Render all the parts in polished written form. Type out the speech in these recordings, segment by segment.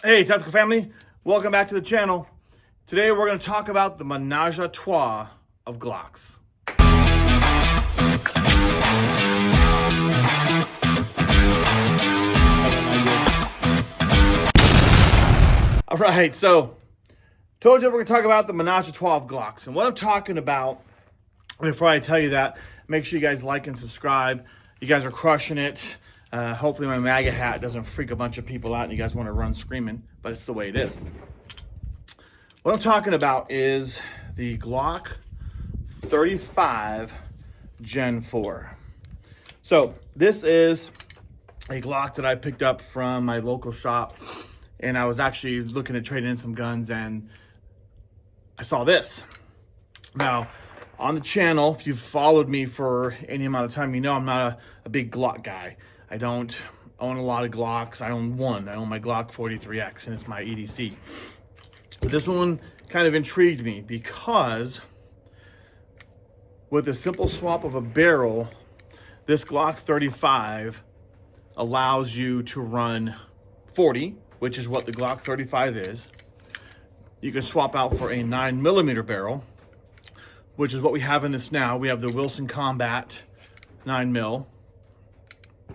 Hey, Tactical family, welcome back to the channel. Today we're going to talk about the Ménage à Trois of Glocks. All right, so told you we're going to talk about the Ménage à Trois of Glocks. And what I'm talking about, before I tell you that, make sure you guys like and subscribe. You guys are crushing it. Hopefully my MAGA hat doesn't freak a bunch of people out and you guys want to run screaming, but it's the way it is. What I'm talking about is the Glock 35 Gen 4. So this is a Glock that I picked up from my local shop, and I was actually looking at trading in some guns and I saw this. Now, on the channel, if you've followed me for any amount of time, you know I'm not a big Glock guy. I don't own a lot of Glocks. I own one. I own my Glock 43X, and it's my EDC. But this one kind of intrigued me because with a simple swap of a barrel, this Glock 35 allows you to run 40, which is what the Glock 35 is. You can swap out for a 9mm barrel, which is what we have in this now. We have the Wilson Combat 9mm.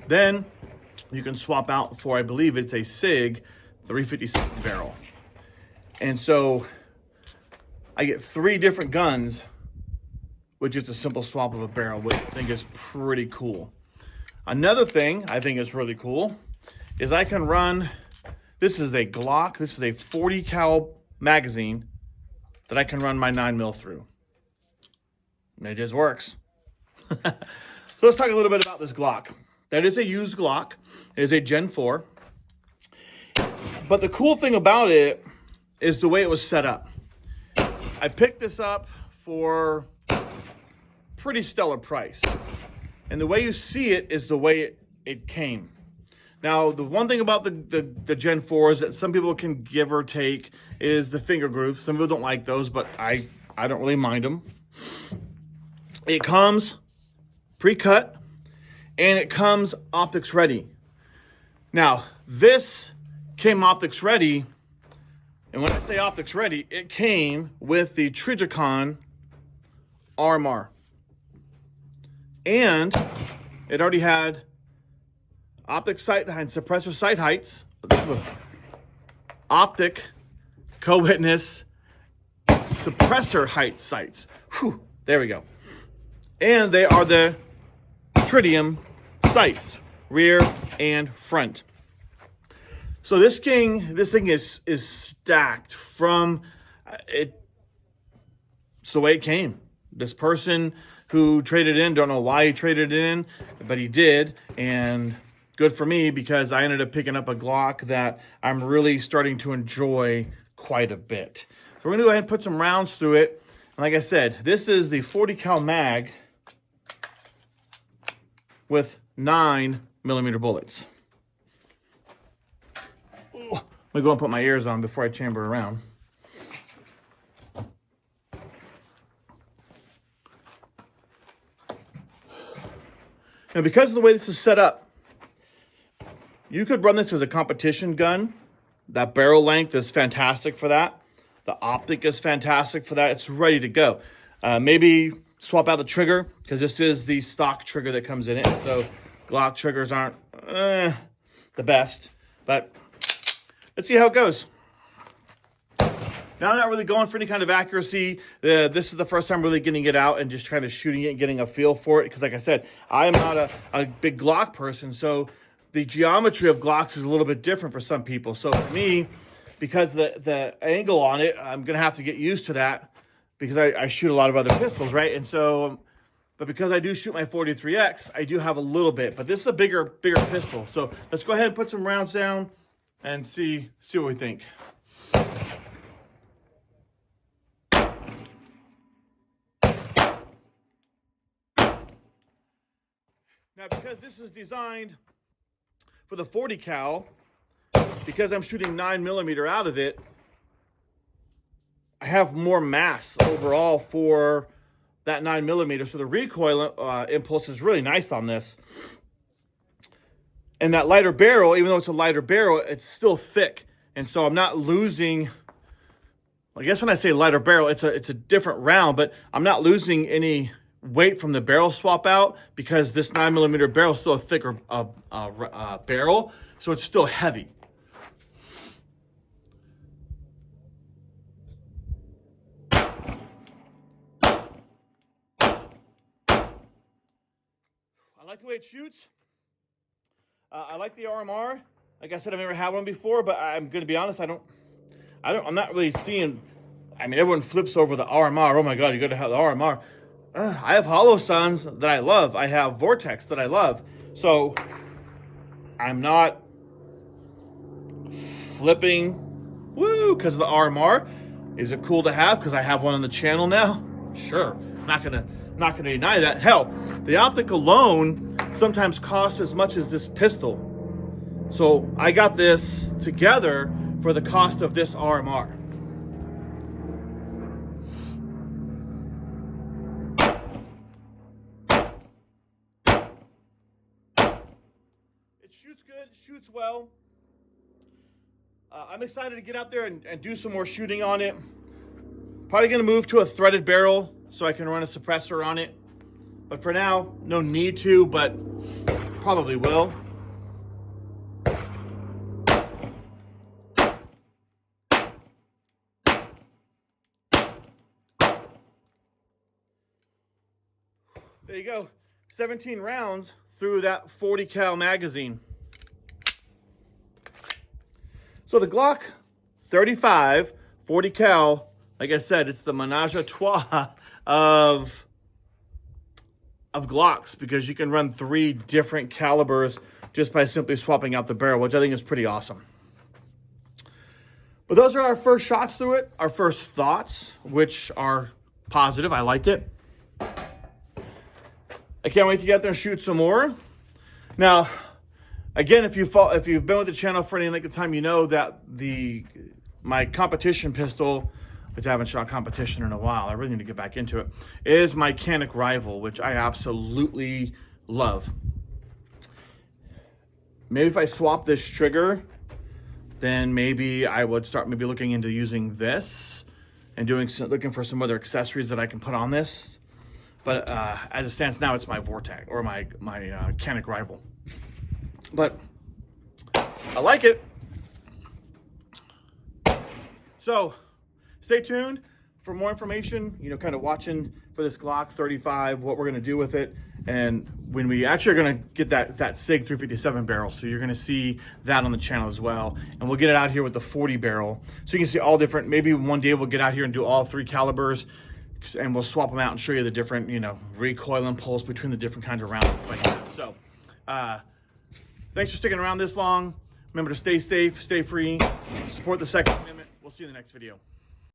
Then you can swap out for, I believe it's a SIG 357 barrel. And so I get 3 different guns, which is a simple swap of a barrel, which I think is pretty cool. Another thing I think is really cool is I can run, this is a Glock, this is a 40 cal magazine that I can run my 9mm through. And it just works. So let's talk a little bit about this Glock. That is a used Glock. It is a Gen 4. But the cool thing about it is the way it was set up. I picked this up for pretty stellar price. And the way you see it is the way it came. Now, the one thing about the Gen 4 is that some people can give or take is the finger grooves. Some people don't like those, but I don't really mind them. It comes pre-cut. And it comes optics ready. Now, this came optics ready. And when I say optics ready, it came with the Trijicon RMR. And it already had optic sight and suppressor sight heights, optic co-witness suppressor height sights. Whew, there we go. And they are the tritium sights, rear and front. So this thing is stacked from it. It's the way it came. This person who traded in, don't know why he traded it in, but he did, and good for me because I ended up picking up a Glock that I'm really starting to enjoy quite a bit. So we're gonna go ahead and put some rounds through it. And like I said, this is the 40 cal mag with 9mm bullets. Ooh, let me go and put my ears on before I chamber around. Now, because of the way this is set up, you could run this as a competition gun. That barrel length is fantastic for that. The optic is fantastic for that. It's ready to go. Maybe swap out the trigger because this is the stock trigger that comes in it. So Glock triggers aren't the best, but let's see how it goes. Now I'm not really going for any kind of accuracy. This is the first time really getting it out and just kind of shooting it and getting a feel for it. Because like I said, I am not a big Glock person. So the geometry of Glocks is a little bit different for some people. So for me, because the angle on it, I'm going to have to get used to that. Because I shoot a lot of other pistols, right? And so, but because I do shoot my 43X, I do have a little bit. But this is a bigger pistol. So let's go ahead and put some rounds down and see what we think. Now, because this is designed for the 40 cal, because I'm shooting 9mm out of it, I have more mass overall for that 9mm. So the recoil impulse is really nice on this. And that lighter barrel, even though it's a lighter barrel, it's still thick. And so I'm not losing, I guess when I say lighter barrel, it's a different round, but I'm not losing any weight from the barrel swap out because this 9mm barrel is still a thicker barrel, so it's still heavy. I like the way it shoots. I like the RMR. Like I said, I've never had one before, but I'm going to be honest, I'm not really seeing. I mean, everyone flips over the RMR. Oh my God, you got to have the RMR. I have hollow suns that I love. I have Vortex that I love. So I'm not flipping, because of the RMR. Is it cool to have? Because I have one on the channel now. Sure, not gonna deny that. Hell, the optic alone sometimes costs as much as this pistol. So I got this together for the cost of this RMR. It shoots good, shoots well. I'm excited to get out there and do some more shooting on it. Probably gonna move to a threaded barrel so I can run a suppressor on it. But for now, no need to, but probably will. There you go, 17 rounds through that 40 cal magazine. So the Glock 35 40 cal, like I said, it's the Ménage Trois of Glocks, because you can run 3 different calibers just by simply swapping out the barrel, which I think is pretty awesome. But those are our first shots through it, our first thoughts, which are positive. I like it. I can't wait to get out there and shoot some more. Now, again, if you've been with the channel for any length of time, you know that my competition pistol, which I haven't shot competition in a while, I really need to get back into it, is my Canic Rival, which I absolutely love. Maybe if I swap this trigger, then maybe I would start looking into using this and looking for some other accessories that I can put on this. But as it stands now, it's my Vortex, or my Canic Rival. But I like it. So stay tuned for more information, kind of watching for this Glock 35, what we're going to do with it. And when we actually are going to get that SIG 357 barrel. So you're going to see that on the channel as well. And we'll get it out here with the 40 barrel. So you can see all different, maybe one day we'll get out here and do all 3 calibers. And we'll swap them out and show you the different, recoil and pulse between the different kinds of rounds like that. So, thanks for sticking around this long. Remember to stay safe, stay free, support the Second Amendment. We'll see you in the next video.